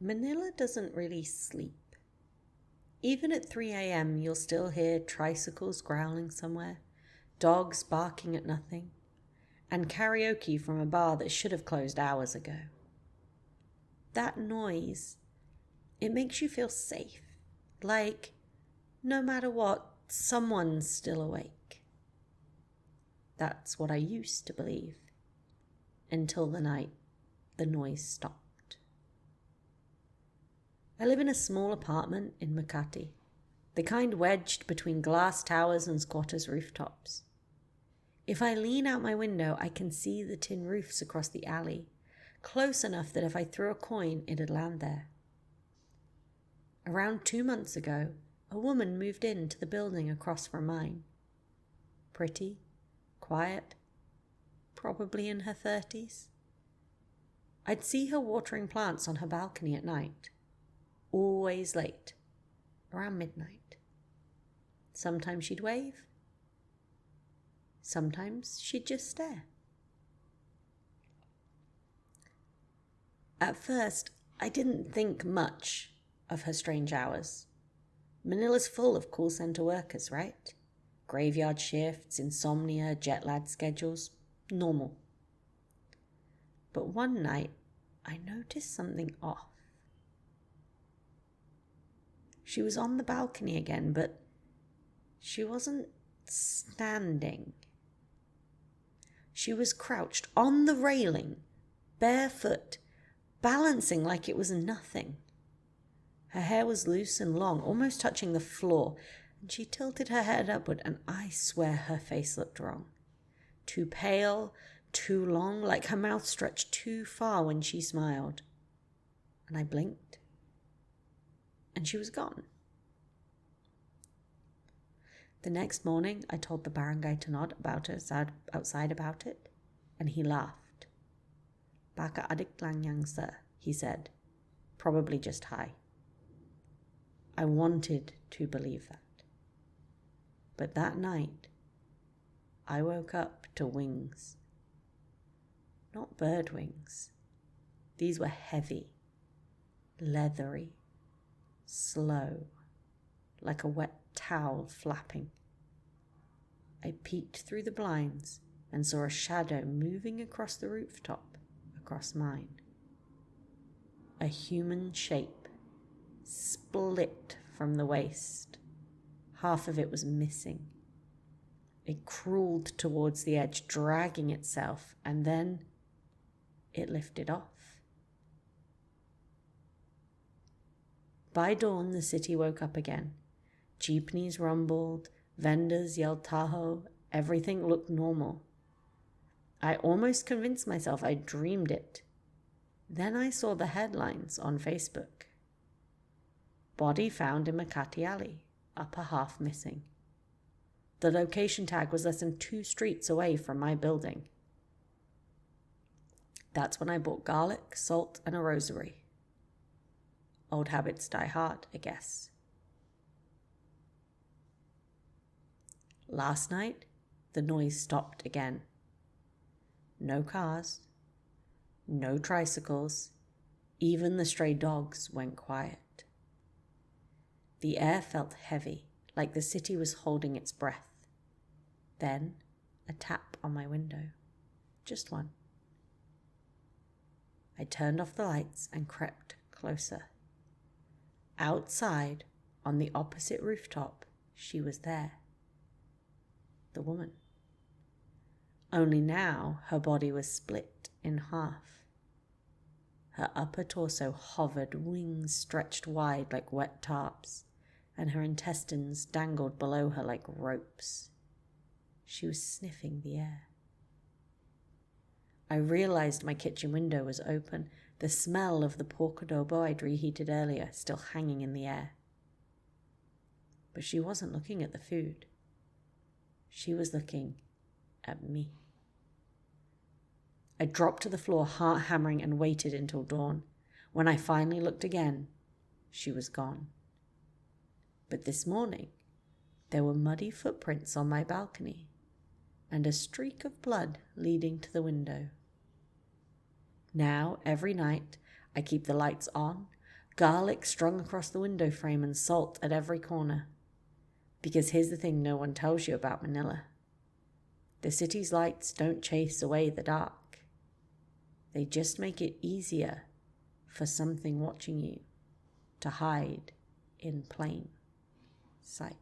Manila doesn't really sleep. Even at 3 a.m., you'll still hear tricycles growling somewhere, dogs barking at nothing, and karaoke from a bar that should have closed hours ago. That noise, it makes you feel safe, like no matter what, someone's still awake. That's what I used to believe, until the night the noise stopped. I live in a small apartment in Makati, the kind wedged between glass towers and squatters' rooftops. If I lean out my window, I can see the tin roofs across the alley, close enough that if I threw a coin, it'd land there. Around 2 months ago, a woman moved into the building across from mine. Pretty, quiet, probably in her 30s. I'd see her watering plants on her balcony at night. Always late, around midnight. Sometimes she'd wave. Sometimes she'd just stare. At first, I didn't think much of her strange hours. Manila's full of call center workers, right? Graveyard shifts, insomnia, jet-lag schedules, normal. But one night, I noticed something off. She was on the balcony again, but she wasn't standing. She was crouched on the railing, barefoot, balancing like it was nothing. Her hair was loose and long, almost touching the floor, and she tilted her head upward, and I swear her face looked wrong. Too pale, too long, like her mouth stretched too far when she smiled. And I blinked. And she was gone. The next morning, I told the barangay tanod outside about it, and he laughed. Baka adik lang yang sir, he said, probably just high. I wanted to believe that. But that night, I woke up to wings. Not bird wings. These were heavy, leathery, slow, like a wet towel flapping. I peeked through the blinds and saw a shadow moving across the rooftop, across mine. A human shape, split from the waist. Half of it was missing. It crawled towards the edge, dragging itself, and then it lifted off. By dawn, the city woke up again. Jeepneys rumbled, vendors yelled Tahoe, everything looked normal. I almost convinced myself I dreamed it. Then I saw the headlines on Facebook. Body found in Makati Alley, upper half missing. The location tag was less than 2 streets away from my building. That's when I bought garlic, salt, and a rosary. Old habits die hard, I guess. Last night, the noise stopped again. No cars, no tricycles, even the stray dogs went quiet. The air felt heavy, like the city was holding its breath. Then, a tap on my window. Just one. I turned off the lights and crept closer. Outside, on the opposite rooftop, she was there. The woman. Only now her body was split in half. Her upper torso hovered, wings stretched wide like wet tarps, and her intestines dangled below her like ropes. She was sniffing the air. I realized my kitchen window was open, the smell of the pork adobo I'd reheated earlier still hanging in the air. But she wasn't looking at the food. She was looking at me. I dropped to the floor, heart hammering, and waited until dawn. When I finally looked again, she was gone. But this morning, there were muddy footprints on my balcony and a streak of blood leading to the window. Now, every night, I keep the lights on, Garlic strung across the window frame and salt at every corner. Because here's the thing no one tells you about Manila. The city's lights don't chase away the dark. They just make it easier for something watching you to hide in plain sight.